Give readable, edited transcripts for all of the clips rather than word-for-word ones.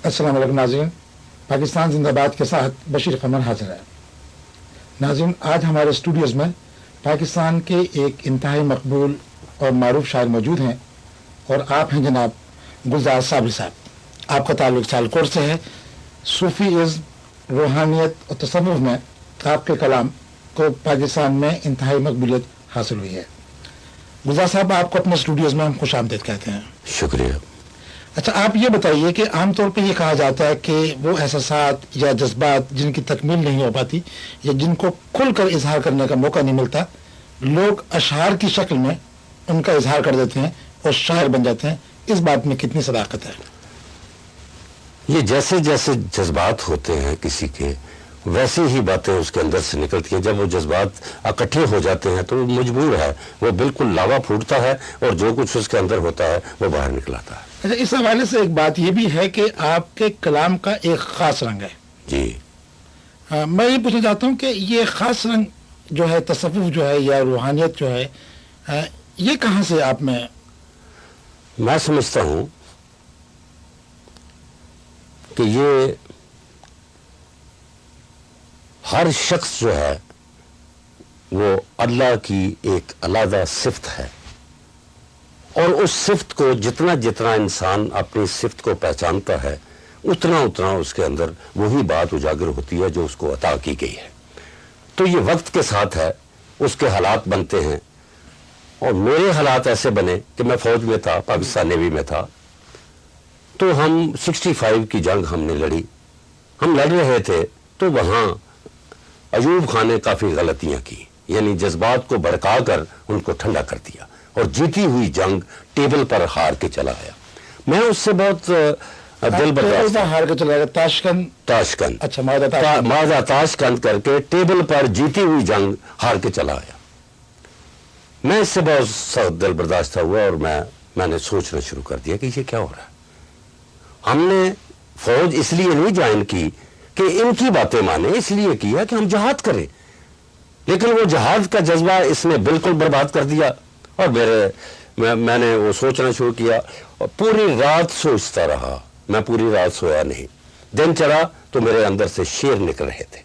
अस्सलाम वालेकुम नाज़रीन, पाकिस्तान जिंदाबाद के साथ बशीर कमर हाजिर है। नाज़रीन, आज हमारे स्टूडियोज़ में पाकिस्तान के एक इंतहाई मकबूल और मारूफ शायर मौजूद हैं और आप हैं जनाब गुलजार साबरी साहब। आपका ताल्लुक सियालकोट से है। सूफ़ी इज़्म, रूहानियत और तसव्वुफ़ में आपके कलाम को पाकिस्तान में इंतहाई मकबूलियत हासिल हुई है। गुलजार साहब, आपको अपने स्टूडियोज़ में हम खुश आमदीद कहते हैं। शुक्रिया। अच्छा, आप ये बताइए कि आमतौर पे ये कहा जाता है कि वो एहसासात या जज्बात जिनकी तकमील नहीं हो पाती या जिनको खुलकर इजहार करने का मौका नहीं मिलता, लोग अशआर की शक्ल में उनका इजहार कर देते हैं और शायर बन जाते हैं। इस बात में कितनी सदाकत है? ये जैसे जैसे जज्बात होते हैं किसी के, वैसे ही बातें उसके अंदर से निकलती हैं। जब वो जज्बात इकट्ठे हो जाते हैं तो वो मजबूर है, वो बिल्कुल लावा फूटता है और जो कुछ उसके अंदर होता है वो बाहर निकल आता है। अच्छा, इस हवाले से एक बात ये भी है कि आपके कलाम का एक खास रंग है जी। मैं ये पूछना चाहता हूँ कि ये खास रंग जो है, तसव्वुफ जो है या रूहानियत जो है, ये कहाँ से आप में? मैं समझता हूँ कि ये हर शख्स जो है वो अल्लाह की एक अलग सिफ्त है और उस सिफ्त को जितना जितना इंसान अपनी सिफ्त को पहचानता है उतना उतना उसके अंदर वही बात उजागर होती है जो उसको अता की गई है। तो ये वक्त के साथ है, उसके हालात बनते हैं और मेरे हालात ऐसे बने कि मैं फौज में था, पाकिस्तान नेवी में था। तो हम 65 की जंग हमने लड़ी, हम लड़ रहे थे तो वहाँ अयूब खान ने काफ़ी गलतियाँ की, यानी जज्बात को भड़का कर उनको ठंडा कर दिया और जीती हुई जंग टेबल पर हार के चला आया। मैं उससे बहुत दिल बर्दाश्त हार के चला गया। ताशकंद। अच्छा, मादा ताशकंद करके टेबल पर जीती हुई जंग हार के चला आया। मैं इससे बहुत सख्त दिल बर्दाश्त हुआ और मैंने सोचना शुरू कर दिया कि ये क्या हो रहा है। हमने फौज इसलिए नहीं ज्वाइन की कि इनकी बातें माने, इसलिए किया कि हम जहाद करें, लेकिन वो जहाद का जज्बा इसने बिल्कुल बर्बाद कर दिया। और मैंने वो सोचना शुरू किया और पूरी रात सोचता रहा। मैं पूरी रात सोया नहीं। दिन चढ़ा तो मेरे अंदर से शेर निकल रहे थे।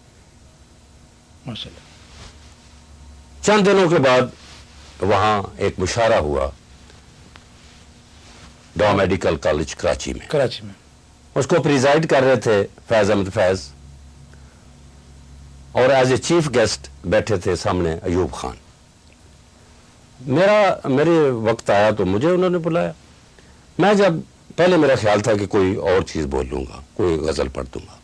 माशाअल्लाह। चंद दिनों के बाद वहां एक मुशारा हुआ डॉ मेडिकल कॉलेज कराची में। उसको प्रिजाइड कर रहे थे फैज अहमद फैज और एज ए चीफ गेस्ट बैठे थे सामने अयूब खान। मेरे वक्त आया तो मुझे उन्होंने बुलाया। मैं जब पहले मेरा ख्याल था कि कोई और चीज़ बोल लूँगा, कोई गज़ल पढ़ दूंगा,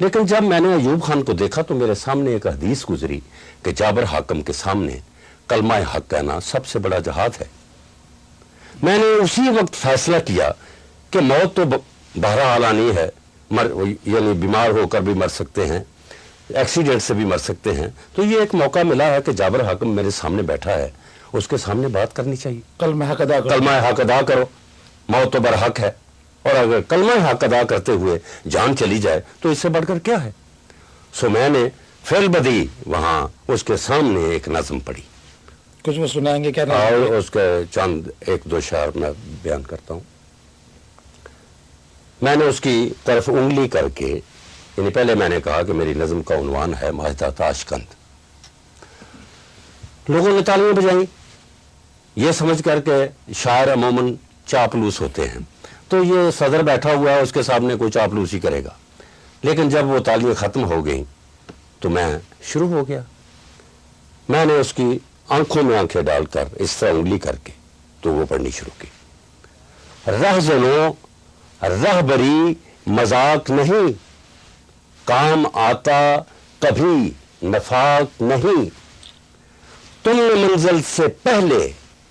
लेकिन जब मैंने अयूब खान को देखा तो मेरे सामने एक हदीस गुजरी कि जाबर हाकिम के सामने कलमा हक कहना सबसे बड़ा जहाद है। मैंने उसी वक्त फैसला किया कि मौत तो बहरहाल आनी है, यानी बीमार होकर भी मर सकते हैं, एक्सीडेंट से भी मर सकते हैं। तो ये एक मौका मिला है कि जाबर हाकिम मेरे सामने बैठा है, उसके सामने बात करनी चाहिए। कलमा हक अदा करो, मौत तो बरहक है और अगर कलमा हक अदा करते हुए जान चली जाए तो इससे बढ़कर क्या है। सो मैंने फिलबदी वहां उसके सामने एक नज़म पढ़ी। कुछ वो सुनाएंगे क्या? और उसके चंद एक दो शायर मैं बयान करता हूं। मैंने उसकी तरफ उंगली करके, यानी पहले मैंने कहा कि मेरी नज़म का उन्वान है माहिदा ताशकंद। लोगों ने तालियां बजाई, ये समझ करके शायर अमूमन चापलूस होते हैं, तो ये सदर बैठा हुआ है, उसके सामने कोई चापलूसी करेगा। लेकिन जब वो तालियां खत्म हो गई तो मैं शुरू हो गया। मैंने उसकी आंखों में आंखें डालकर इस तरह उंगली करके तो वो पढ़नी शुरू की। रहजनो रहबरी मजाक नहीं, काम आता कभी नफाक नहीं। तुमने मंजिल से पहले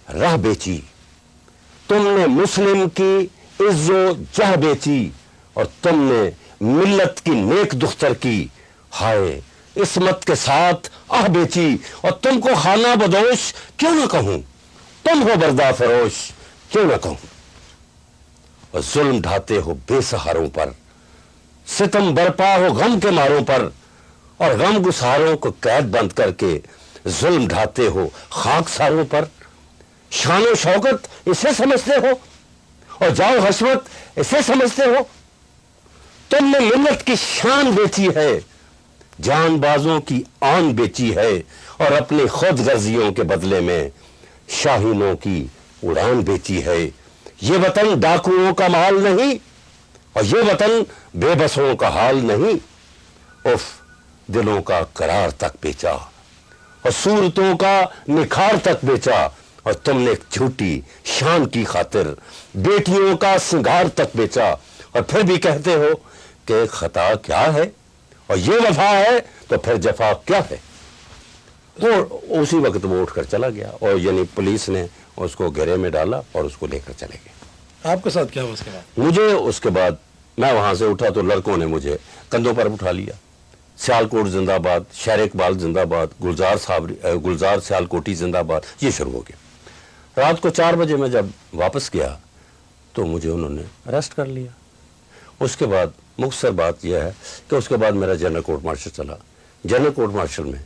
राह बेची, तुमने मुस्लिम की इज्जो जह बेची और तुमने मिल्लत की नेक दुख्तर की हाय इस्मत के साथ आह बेची। और तुमको खाना बदोश क्यों ना कहूं, तुम हो बर्दा फरोश क्यों ना कहूं। और जुल्म ढाते हो बेसहारों पर, सितम बरपा हो गम के मारों पर, और गम गुसारों को कैद बंद करके जुल्म ढाते हो खाकसारों पर। शान शौकत इसे समझते हो और जाओ हशमत इसे समझते हो। تم نے ملت کی شان بیچی ہے، جان بازوں کی آن بیچی ہے، اور اپنی خود غرضیوں کے بدلے میں شاہینوں کی اڑان بیچی ہے۔ یہ وطن ڈاکوؤں کا مال نہیں، اور یہ وطن بے بسوں کا حال نہیں، اف دلوں کا قرار تک بیچا اور صورتوں کا نکھار تک بیچا، اور تم نے ایک جھوٹی شان کی خاطر بیٹیوں کا سنگار تک بیچا، اور پھر بھی کہتے ہو کہ خطا کیا ہے، اور یہ وفا ہے تو پھر جفا کیا ہے۔ تو اسی وقت وہ اٹھ کر چلا گیا، اور یعنی پولیس نے اس کو گھیرے میں ڈالا اور اس کو لے کر چلے گئے۔ آپ کے ساتھ کیا ہوا اس کے بعد؟ مجھے اس کے بعد میں وہاں سے اٹھا تو لڑکوں نے مجھے کندھوں پر اٹھا لیا، سیالکوٹ زندہ باد، شہر اقبال زندہ باد، گلزار سیالکوٹی زندہ باد، یہ شروع ہو گیا۔ رات کو 4 بجے میں جب واپس گیا تو مجھے انہوں نے اریسٹ کر لیا۔ اس کے بعد مختصر بات یہ ہے کہ اس کے بعد میرا جنرل کورٹ مارشل چلا۔ جنرل کورٹ مارشل میں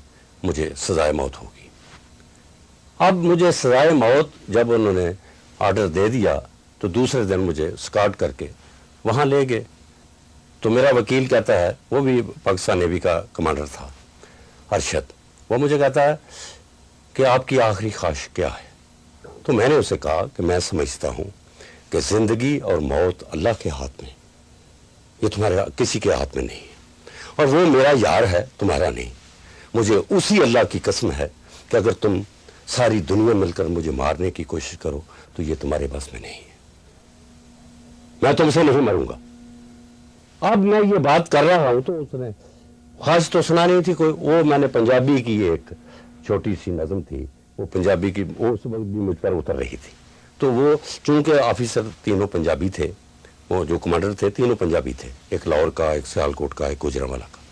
مجھے سزائے موت ہوگی۔ اب مجھے سزائے موت جب انہوں نے آرڈر دے دیا تو دوسرے دن مجھے اسکارٹ کر کے وہاں لے گئے، تو میرا وکیل کہتا ہے، وہ بھی پاکستان نیوی کا کمانڈر تھا، ارشد، وہ مجھے کہتا ہے کہ آپ کی آخری خواہش کیا ہے؟ تو میں نے اسے کہا کہ میں سمجھتا ہوں کہ زندگی اور موت اللہ کے ہاتھ میں، یہ تمہارے کسی کے ہاتھ میں نہیں ہے، اور وہ میرا یار ہے، تمہارا نہیں۔ مجھے اسی اللہ کی قسم ہے کہ اگر تم ساری دنیا مل کر مجھے مارنے کی کوشش کرو تو یہ تمہارے بس میں نہیں ہے، میں تم سے نہیں مروں گا۔ اب میں یہ بات کر رہا ہوں تو اس نے خواہش تو سنا نہیں تھی کوئی، وہ میں نے پنجابی کی ایک چھوٹی سی نظم تھی، وہ پنجابی کی، وہ اس وقت بھی مجھ پر اتر رہی تھی، تو وہ چونکہ آفیسر تینوں پنجابی تھے، وہ جو کمانڈر تھے تینوں پنجابی تھے، ایک لاہور کا، ایک سیالکوٹ کا، ایک گوجرانوالہ کا۔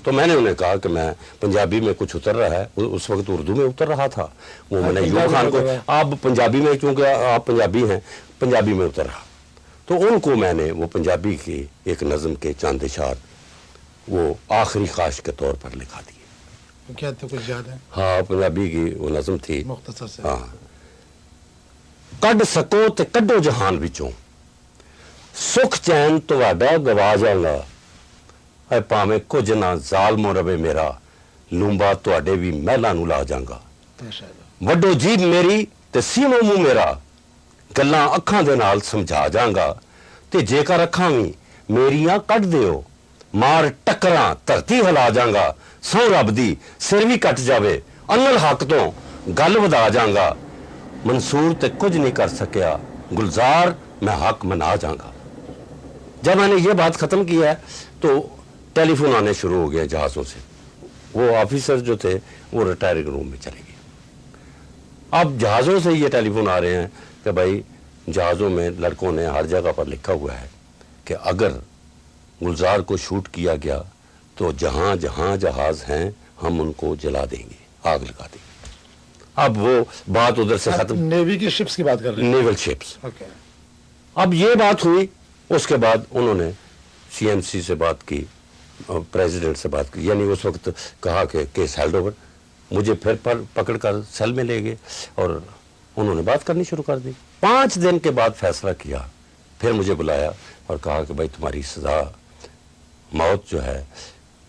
تو میں نے انہیں کہا کہ میں پنجابی میں کچھ اتر رہا ہے، اس وقت اردو میں اتر رہا تھا، وہ میں نے ایوب خان کو، آپ پنجابی میں، چونکہ آپ پنجابی ہیں، پنجابی میں اتر رہا، تو ان کو میں نے وہ پنجابی کی ایک نظم کے چاند اشار وہ آخری خواہش کے طور پر لکھا دیے۔ کیا تو کچھ یاد ہے؟ ہاں، پنجابی کی وہ نظم تھی، مختصر سے۔ ہاں، کڈ سکو تے کڈو جہان وچوں، سکھ چین تواڈا گوا جاਂਗਾ، اے ਭਾਵੇਂ ਕੁਝ ਨਾ ਜ਼ਾਲਮੋ ਰਵੇ ਮੇਰਾ, ਲੂੰਬਾ ਤੁਹਾਡੇ ਵੀ ਮਹਿਲਾਂ ਨੂੰ ਲਾ ਜਾਂਗਾ। ਵੱਡੋ ਜੀਭ ਮੇਰੀ ਤੇ ਸੀਨੋ ਮੂੰਹ ਮੇਰਾ, ਗੱਲਾਂ ਅੱਖਾਂ ਦੇ ਨਾਲ ਸਮਝਾ ਜਾਂਗਾ, ਤੇ ਜੇਕਰ ਅੱਖਾਂ ਵੀ ਮੇਰੀਆਂ ਕੱਢ ਦਿਓ, ਮਾਰ ਟੱਕਰਾਂ ਧਰਤੀ ਹਿਲਾ ਜਾਂਗਾ, ਸਹੁੰ ਰੱਬ ਦੀ ਸਿਰ ਵੀ ਕੱਟ ਜਾਵੇ, ਅਨਲ ਹੱਕ ਤੋਂ ਗੱਲ ਵਧਾ ਜਾਂਗਾ, منصور تے کچھ نہیں کر سکیا، گلزار میں حق منا جاؤں گا۔ جب میں نے یہ بات ختم کی ہے تو ٹیلی فون آنے شروع ہو گئے جہازوں سے، وہ آفیسر جو تھے وہ ریٹائرنگ روم میں چلے گئے۔ اب جہازوں سے یہ ٹیلی فون آ رہے ہیں کہ بھائی جہازوں میں لڑکوں نے ہر جگہ پر لکھا ہوا ہے کہ اگر گلزار کو شوٹ کیا گیا تو جہاں جہاں جہاز ہیں ہم ان کو جلا دیں گے، آگ لگا دیں گے۔ اب وہ بات ادھر سے ختم، نیوی کی شپس کی بات کر رہے ہیں؟ نیول شپس۔ اب یہ بات ہوئی، اس کے بعد انہوں نے سی ایم سی سے بات کی، پریزیڈنٹ سے بات کی، یعنی اس وقت کہا کہ کیس ہیلڈ اوور، مجھے پھر پکڑ کر سیل میں لے گئے اور انہوں نے بات کرنی شروع کر دی۔ 5 دن کے بعد فیصلہ کیا، پھر مجھے بلایا اور کہا کہ بھائی تمہاری سزا موت جو ہے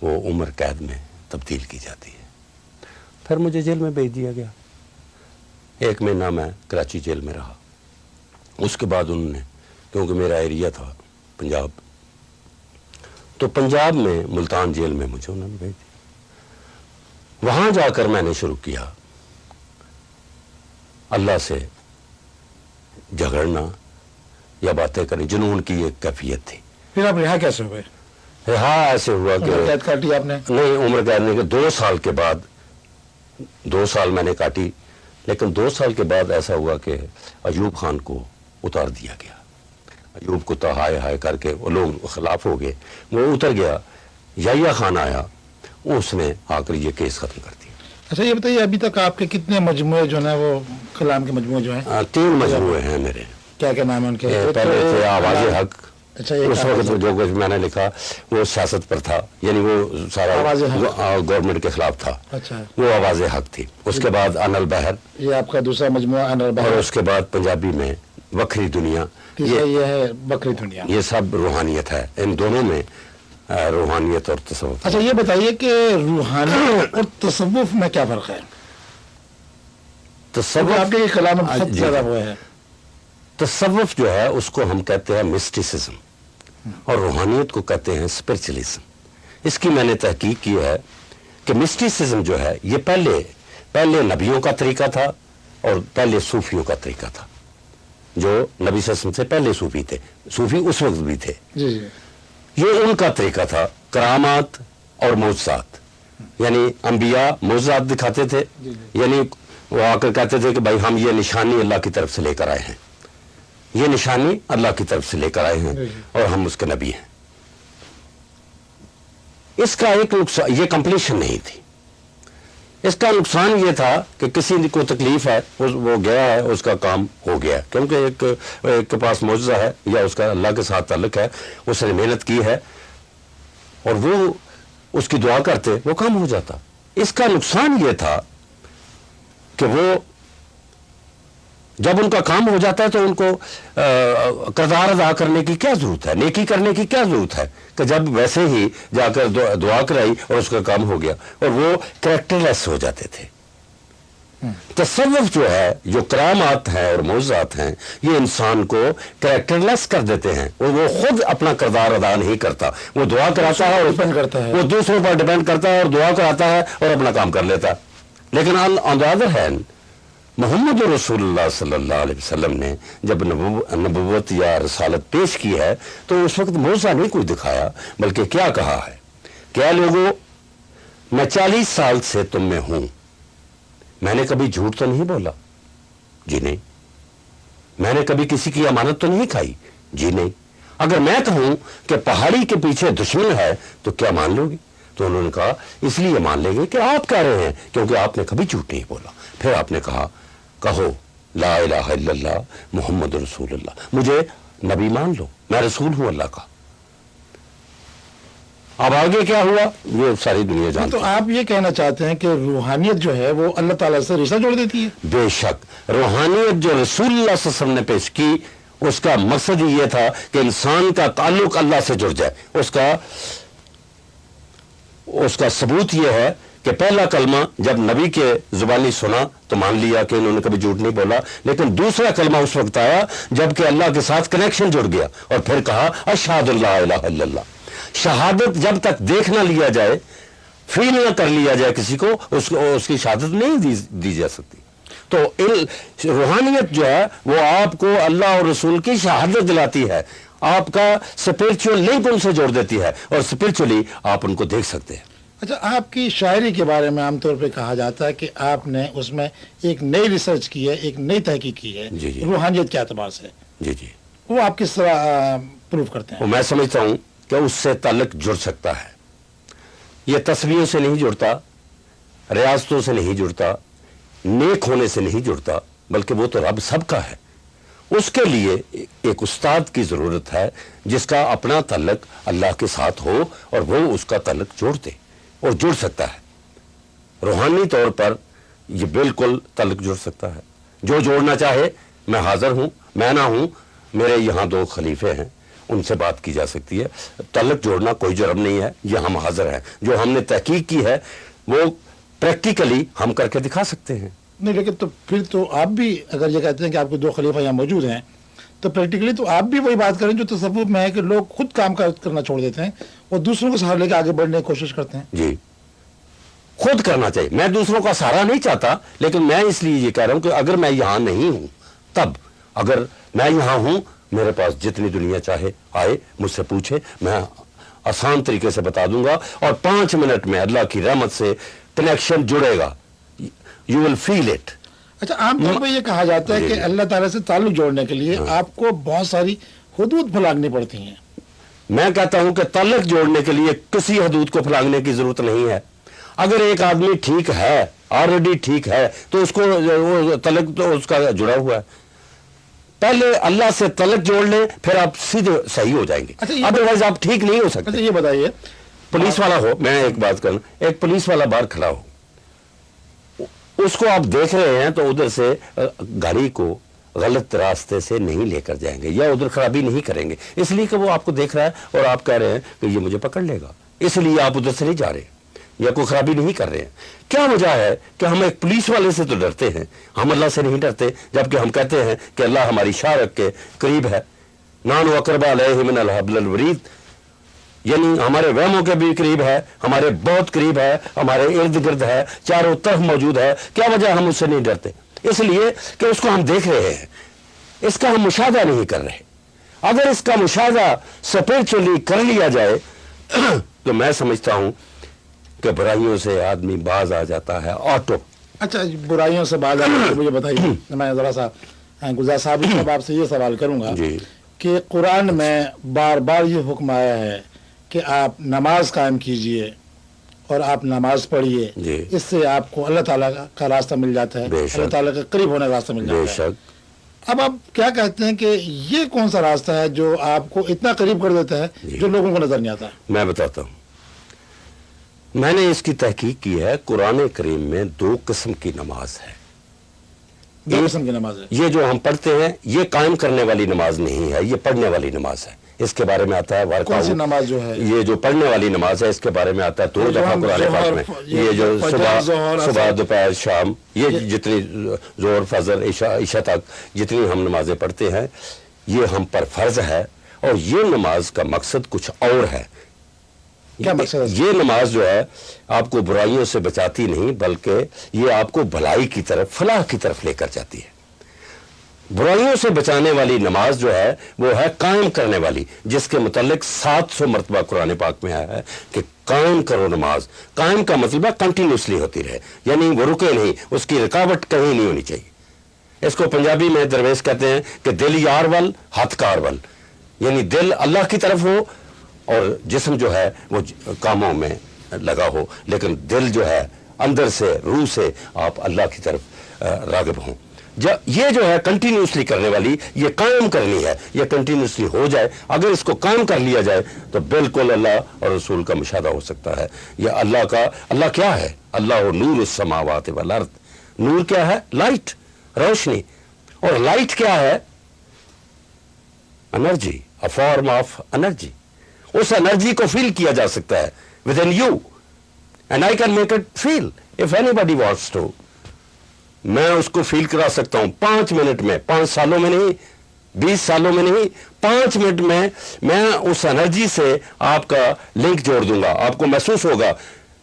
وہ عمر قید میں تبدیل کی جاتی ہے۔ پھر مجھے جیل میں بھیج دیا گیا، 1 مہینہ میں کراچی جیل میں رہا۔ اس کے بعد انہوں نے، کیونکہ میرا ایریا تھا پنجاب، تو پنجاب میں ملتان جیل میں مجھے انہوں نے بھیج دیا۔ وہاں جا کر میں نے شروع کیا اللہ سے جھگڑنا یا باتیں کرنی، جنون کی ایک کیفیت تھی۔ پھر آپ رہا کیسے ہوئے؟ رہا ایسے ہوا کہ عمر قید کاٹی آپ نے؟ نہیں، عمر قید نہیں، کہ 2 سال کے بعد، 2 سال میں نے کاٹی، لیکن 2 سال کے بعد ایسا ہوا کہ ایوب خان کو اتار دیا گیا۔ ایوب کو تو ہائے ہائے کر کے وہ لوگ خلاف ہو گئے، وہ اتر گیا، یحییٰ خان آیا، اس نے آ کر یہ کیس ختم کر دیا۔ اچھا یہ بتائیے، ابھی تک آپ کے کتنے مجموعے جو ہیں وہ کلام کے مجموعے جو ہیں؟ 3 مجموعے ہیں میرے۔ کیا کیا نام ہے ان کے؟ پہلے تھے آواز حق، اچھا، اس وقت جو کچھ میں نے لکھا وہ سیاست پر تھا، یعنی وہ سارا گورنمنٹ کے خلاف تھا، اچھا وہ آواز حق تھی۔ اس کے بعد ان البحر، یہ آپ کا دوسرا مجموعہ ان اور البحر، اس کے بعد پنجابی میں वक्री दुनिया, तीसरा ये है बकरी दुनिया। ये सब रूहानियत है। इन दोनों में रूहानियत और तसव्वुफ। अच्छा ये बताइए कि रूहानियत और तसव्वुफ में क्या फर्क है? तसव्वुफ आपके ये कलाम में सबसे जी। ज्यादा वो है। तसव्वुफ जो है उसको हम कहते हैं मिस्टिसिज्म, और रूहानियत को कहते हैं स्पिरिचुअलिज्म। इसकी मैंने तहकीक की है कि मिस्टिसिज्म जो है ये पहले नबियों का तरीका था और पहले सूफियों का तरीका था। जो नबी सल्लल्लाहु अलैहि वसल्लम से पहले सूफी थे, सूफी उस वक्त भी थे, जी जी। ये उनका तरीका था। करामात और मौजज़ात, यानी अंबिया मौजज़ात दिखाते थे, यानी वो आकर कहते थे कि भाई हम ये निशानी अल्लाह की तरफ से लेकर आए हैं, ये निशानी अल्लाह की तरफ से लेकर आए हैं और हम उसके नबी हैं। इसका एक नुकसान, ये कंप्लीशन नहीं थी। इसका नुकसान ये था कि किसी को तकलीफ है, वो गया है, उसका काम हो गया, क्योंकि एक के पास मौजज़ा है या उसका अल्लाह के साथ ताल्लुक है, उसने मेहनत की है और वो उसकी दुआ करते, वो काम हो जाता। इसका नुकसान ये था कि वो जब उनका काम हो जाता है तो उनको किरदार अदा करने की क्या जरूरत है, नेकी करने की क्या जरूरत है, कि जब वैसे ही जाकर दुआ कराई और उसका काम हो गया, और वो कैरेक्टरलेस हो जाते थे। तसव्वुफ जो है, जो करामात हैं और मौजज़ात हैं, ये इंसान को कैरेक्टरलेस कर देते हैं, और वो खुद अपना किरदार अदा नहीं करता। वो दुआ कराता है और डिपेंड करता है, वो दूसरों पर डिपेंड करता है और दुआ कराता है और अपना काम कर लेता है। लेकिन on the other hand Muhammad रसूलुल्लाह सल्लल्लाहु अलैहि वसल्लम ने जब नबुव्वत या रसालत पेश की है तो उस वक्त मौजज़ा नहीं कोई दिखाया, बल्कि क्या कहा है, क्या लोगों, मैं 40 साल से तुम में हूं, मैंने कभी झूठ तो नहीं बोला? जी नहीं। मैंने कभी किसी की अमानत तो नहीं खाई? जी नहीं। अगर मैं कहूं कि पहाड़ी के पीछे दुश्मन है तो क्या मान लोगे? तो उन्होंने कहा इसलिए मान लेंगे कि आप कह रहे हैं, क्योंकि आपने कभी झूठ नहीं बोला। फिर आपने कहा, कहो ला इलाहा इल्लल्लाह मुहम्मद रसूलुल्लाह, मुझे नबी मान लो, मैं रसूल हूं अल्लाह का। अब आगे क्या हुआ ये सारी दुनिया जानती तो आप ये कहना चाहते हैं कि रूहानियत जो है वो अल्लाह ताला से रिश्ता जोड़ देती है? बेशक। रूहानियत जो रसूलुल्लाह सल्लल्लाहु अलैहि वसल्लम ने पेश की, उसका मकसद ही ये था कि इंसान का ताल्लुक अल्लाह से जुड़ जाए। उसका सबूत यह है कि पहला कलमा जब नबी के जुबानी सुना तो मान लिया कि इन्होंने कभी झूठ नहीं बोला, लेकिन दूसरा कलमा उस वक्त आया जबकि अल्लाह के साथ कनेक्शन जुड़ गया, और फिर कहा अशहदु ला इलाहा इल्लल्लाह। शहादत जब तक देख ना लिया जाए, फील ना कर लिया जाए किसी को, उसकी शहादत नहीं दी जा सकती। तो रूहानियत जो है वो आपको अल्लाह और रसूल की शहादत दिलाती है, आपका स्पिरिचुअल लिंक उनसे जोड़ देती है, और स्पिरिचुअली आप उनको देख सकते हैं। अच्छा, आपकी शायरी के बारे में आमतौर पे कहा जाता है कि आपने उसमें एक नई रिसर्च की है, एक नई तहकीक की है जी जी। रूहानियत के एतबार से। जी जी। वो आप किस तरह प्रूव करते हैं? मैं समझता हूं कि उससे ताल्लुक जुड़ सकता है। ये तस्वीरों से नहीं जुड़ता, रियासतों से नहीं जुड़ता, नेक होने से नहीं जुड़ता, बल्कि वो तो रब सबका है। उसके लिए एक उस्ताद की जरूरत है जिसका अपना ताल्लुक अल्लाह के साथ हो और वो उसका ताल्लुक जोड़ दे, और जुड़ सकता है। रूहानी तौर पर ये बिल्कुल ताल्लुक जुड़ सकता है। जो जोड़ना चाहे मैं हाजिर हूं, मैं ना हूं, मेरे यहाँ 2 खलीफे हैं, उनसे बात की जा सकती है। ताल्लुक जोड़ना कोई जुर्म नहीं है, ये हम हाजिर हैं। जो हमने तहकीक की है वो प्रैक्टिकली हम करके दिखा सकते हैं। नहीं, लेकिन तो फिर तो आप भी अगर ये कहते हैं कि आपके 2 खलीफा यहाँ मौजूद हैं, तो प्रैक्टिकली तो आप भी वही बात करें जो तसव्वुफ में है कि लोग खुद काम करना छोड़ देते हैं और दूसरों को सहारा लेकर आगे बढ़ने की कोशिश करते हैं। जी, खुद करना चाहिए। मैं दूसरों का सहारा नहीं चाहता, लेकिन मैं इसलिए ये कह रहा हूं कि अगर मैं यहां नहीं हूं तब, अगर मैं यहां हूं, मेरे पास जितनी दुनिया चाहे आए, मुझसे पूछे, मैं आसान तरीके से बता दूंगा, और 5 मिनट में अल्लाह की रहमत से कनेक्शन जुड़ेगा। You will feel it. अच्छा, आमतौर पर यह कहा जाता है कि अल्लाह ताला से ताल्लुक जोड़ने के लिए आपको बहुत सारी हुदूद फलांगनी पड़ती हैं। मैं कहता हूं कि ताल्लुक जोड़ने के लिए किसी हदूद को फलांगने की जरूरत नहीं है। अगर एक आदमी ठीक है, ऑलरेडी ठीक है, तो उसको ताल्लुक तो उसका जुड़ा हुआ है। पहले अल्लाह से ताल्लुक जोड़ ले, फिर आप सीधे सही हो जाएंगे। अच्छा, अदरवाइज आप ठीक नहीं हो सकते। अच्छा, ये बताइए, पुलिस वाला हो, मैं एक बात करूं, एक पुलिस वाला बाहर खड़ा हो, उसको आप देख रहे हैं तो उधर से गाड़ी को गलत रास्ते से नहीं लेकर जाएंगे या उधर खराबी नहीं करेंगे, इसलिए कि वो आपको देख रहा है और आप कह रहे हैं कि ये मुझे पकड़ लेगा, इसलिए आप उधर से नहीं जा रहे या कोई खराबी नहीं कर रहे हैं। क्या वजह है कि हम एक पुलिस वाले से तो डरते हैं, हम अल्लाह से नहीं डरते, जबकि हम कहते हैं कि अल्लाह हमारी शारक के करीब है, नान वकरबा अलैहि मिनल हब्लिल वरीद, यानी हमारे वहमों के भी करीब है, हमारे बहुत करीब है, हमारे इर्द गिर्द है, चारों तरफ मौजूद है। क्या वजह हम उससे नहीं डरते? इसलिए कि उसको हम देख रहे हैं, इसका हम मुशाहदा नहीं कर रहे। अगर इसका मुशाहदा स्पिरिचुअली कर लिया जाए तो मैं समझता हूं कि बुराइयों से आदमी बाज आ जाता है ऑटो। अच्छा, बुराइयों से बाज आने के मुझे बताइए, मैं ज़रा सा गुलजार साहब आपसे ये सवाल करूंगा कि कुरान में बार बार ये हुक्म आया है कि आप नमाज कायम कीजिए और आप नमाज पढ़िए, इससे आपको अल्लाह ताला का रास्ता मिल जाता है, अल्लाह ताला के करीब होने का रास्ता मिल जाता है। अब आप क्या कहते हैं कि ये कौन सा रास्ता है जो आपको इतना करीब कर देता है जो लोगों को नजर नहीं आता? मैं बताता हूँ, मैंने इसकी तहकीक की है। कुरान करीम में 2 किस्म की नमाज है। 2 किस्म की नमाज है। ये जो हम पढ़ते हैं ये कायम करने वाली नमाज नहीं है, ये पढ़ने वाली नमाज है। इसके बारे में आता है कौन सी नमाज जो है? ये जो पढ़ने वाली नमाज है इसके बारे में आता है 2 दफा कुरान पाक में। ये जो सुबह दोपहर शाम, ये जितनी जोहर फजर इशा तक जितनी हम नमाजें पढ़ते हैं ये हम पर फर्ज है, और ये नमाज का मकसद कुछ और है। क्या मकसद है? ये नमाज जो है आपको बुराइयों से बचाती नहीं, बल्कि ये आपको भलाई की तरफ, फलाह की तरफ लेकर जाती है। बुराइयों से बचाने वाली नमाज जो है वो है कायम करने वाली, जिसके मुतालिक 700 मरतबा कुरान पाक में आया है कि कायम करो नमाज। कायम का मतलब है कंटिन्यूसली होती रहे, यानी वो रुके नहीं, उसकी रुकावट कहीं नहीं होनी चाहिए। इसको पंजाबी में दरवेश कहते हैं कि दिल यार वल हाथ कार वल, यानी दिल अल्लाह की तरफ हो और जिस्म जो है वो कामों में लगा हो, लेकिन दिल जो है अंदर से, रूह से आप अल्लाह की तरफ राग़िब हों। ये जो है कंटिन्यूसली करने वाली, ये कायम करनी है, ये कंटिन्यूसली हो जाए। अगर इसको कायम कर लिया जाए तो बिल्कुल अल्लाह और रसूल का मुशाहदा हो सकता है। ये अल्लाह क्या है? अल्लाह नूर समावात वल अर्द। नूर क्या है? लाइट, रोशनी। और लाइट क्या है? Energy, a form of energy. उस एनर्जी को फील किया जा सकता है within you, and I can make it feel if anybody wants to. मैं उसको फील करा सकता हूं 5 मिनट में, 5 सालों में नहीं, 20 सालों में नहीं, 5 मिनट में मैं उस एनर्जी से आपका लिंक जोड़ दूंगा। आपको महसूस होगा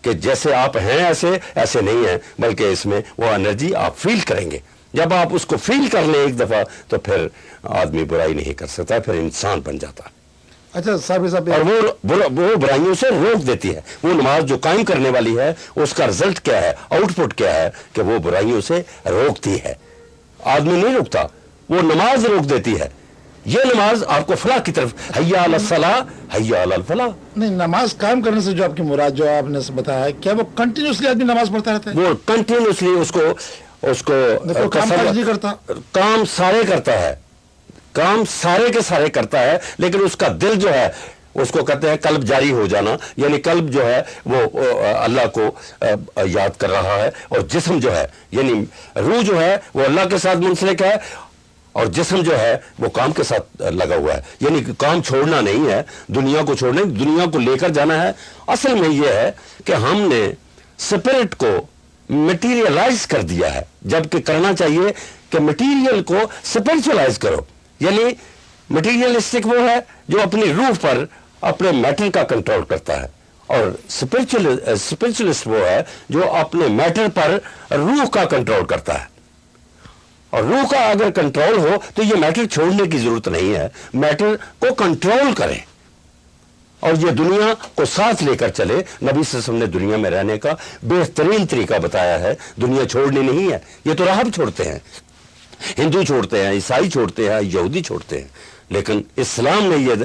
कि जैसे आप हैं ऐसे नहीं है, बल्कि इसमें वो एनर्जी आप फील करेंगे। जब आप उसको फील कर लें एक दफा तो फिर आदमी बुराई नहीं कर सकता, फिर इंसान बन जाता है। अच्छा साहब, और वो बुराइयों से रोक देती है। वो नमाज जो कायम करने वाली है उसका रिजल्ट क्या है, आउटपुट क्या है कि वो बुराइयों से रोकती है। आदमी नहीं रोकता, वो नमाज रोक देती है। ये नमाज आपको फलाह की तरफ, हय्या अलल सलाह हय्या अलल फलाह। नहीं, नमाज कायम करने से जो आपकी मुराद जो आपने बताया है, क्या वो कंटिन्यूसली आदमी नमाज पढ़ता रहता है? वो कंटिन्यूसली उसको काम सारे करता है, काम सारे के सारे करता है, लेकिन उसका दिल जो है उसको कहते हैं कल्ब जारी हो जाना, यानी कल्ब जो है वो अल्लाह को याद कर रहा है, और जिस्म जो है यानी रूह जो है वो अल्लाह के साथ मुंसलिक है, और जिस्म जो है वो काम के साथ लगा हुआ है। यानी काम छोड़ना नहीं है, दुनिया को छोड़ना, दुनिया को लेकर जाना है। असल में ये है कि हमने स्पिरिट को मटीरियलाइज कर दिया है, जबकि करना चाहिए कि मटीरियल को स्पिरिचुअलाइज करो। यानी मटीरियलिस्टिक वो है जो अपनी रूह पर, अपने मैटर का कंट्रोल करता है, और स्पिरिचुअलिस्ट वो है जो अपने मैटर पर रूह का कंट्रोल करता है। और रूह का अगर कंट्रोल हो तो ये मैटर छोड़ने की जरूरत नहीं है, मैटर को कंट्रोल करें और ये दुनिया को साथ लेकर चले। नबी सल्लल्लाहु अलैहि वसल्लम ने दुनिया में रहने का बेहतरीन तरीका बताया है। दुनिया छोड़नी नहीं है, ये तो राहब छोड़ते हैं, हिंदू छोड़ते हैं, ईसाई छोड़ते हैं, यहूदी छोड़ते हैं, लेकिन इस्लाम ने यह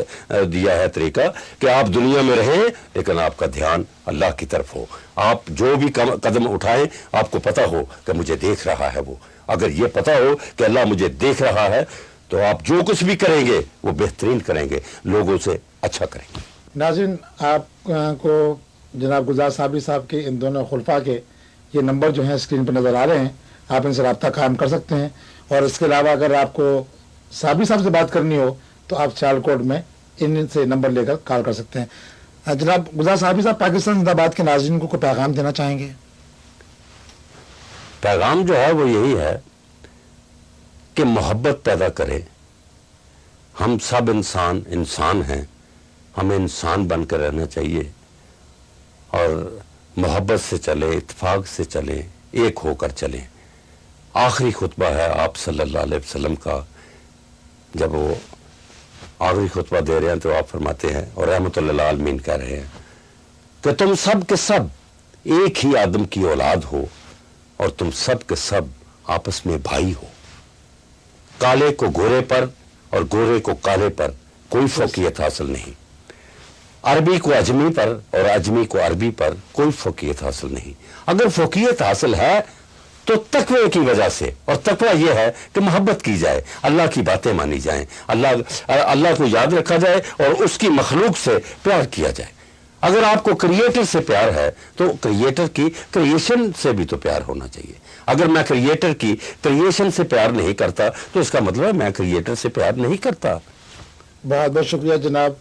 दिया है तरीका कि आप दुनिया में रहें लेकिन आपका ध्यान अल्लाह की तरफ हो। आप जो भी कदम उठाएं आपको पता हो कि मुझे देख रहा है वो। अगर ये पता हो कि अल्लाह मुझे देख रहा है तो आप जो कुछ भी करेंगे वो बेहतरीन करेंगे, लोगों से अच्छा करेंगे। नाज़रीन, आपको जनाब गुलजार साबरी साहब के इन दोनों खुलफा के ये नंबर जो हैं स्क्रीन पर नज़र आ रहे हैं, आप इनसे रब्ता कायम कर सकते हैं اور اس کے علاوہ اگر آپ کو صابری صاحب سے بات کرنی ہو تو آپ سیالکوٹ میں ان سے نمبر لے کر کال کر سکتے ہیں. جناب گلزار صابری صاحب، پاکستان زندہ باد کے ناظرین کو کوئی پیغام دینا چاہیں گے؟ پیغام جو ہے وہ یہی ہے کہ محبت پیدا کرے. ہم سب انسان ہیں، ہمیں انسان بن کر رہنا چاہیے اور محبت سے چلے، اتفاق سے چلیں، ایک ہو کر چلیں. آخری خطبہ ہے آپ صلی اللہ علیہ وسلم کا. جب وہ آخری خطبہ دے رہے ہیں تو آپ فرماتے ہیں اور رحمت اللہ عالمین کہہ رہے ہیں کہ تم سب کے سب ایک ہی آدم کی اولاد ہو اور تم سب کے سب آپس میں بھائی ہو. کالے کو گورے پر اور گورے کو کالے پر کوئی فوقیت حاصل نہیں. عربی کو اجمی پر اور اجمی کو عربی پر کوئی فوقیت حاصل نہیں. اگر فوقیت حاصل ہے تو تقوی کی وجہ سے، اور تقوی یہ ہے کہ محبت کی جائے، اللہ کی باتیں مانی جائیں، اللہ کو یاد رکھا جائے اور اس کی مخلوق سے پیار کیا جائے. اگر آپ کو کریٹر سے پیار ہے تو کریٹر کی کریشن سے بھی تو پیار ہونا چاہیے. اگر میں کریٹر کی کریشن سے پیار نہیں کرتا تو اس کا مطلب ہے میں کریٹر سے پیار نہیں کرتا. بہت بہت شکریہ جناب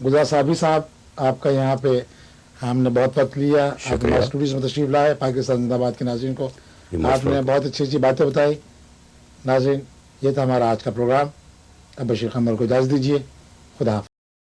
گلزار صابری صاحب، آپ کا یہاں پہ ہم نے بہت وقت لیا. آپ ہمارے اسٹوڈیوز میں تشریف لائے. پاکستان زندہ باد کے ناظرین کو آپ نے بہت اچھی اچھی باتیں بتائی. ناظرین، یہ تھا ہمارا آج کا پروگرام. اب بشیر قمر کو اجازت دیجیے. خدا حافظ.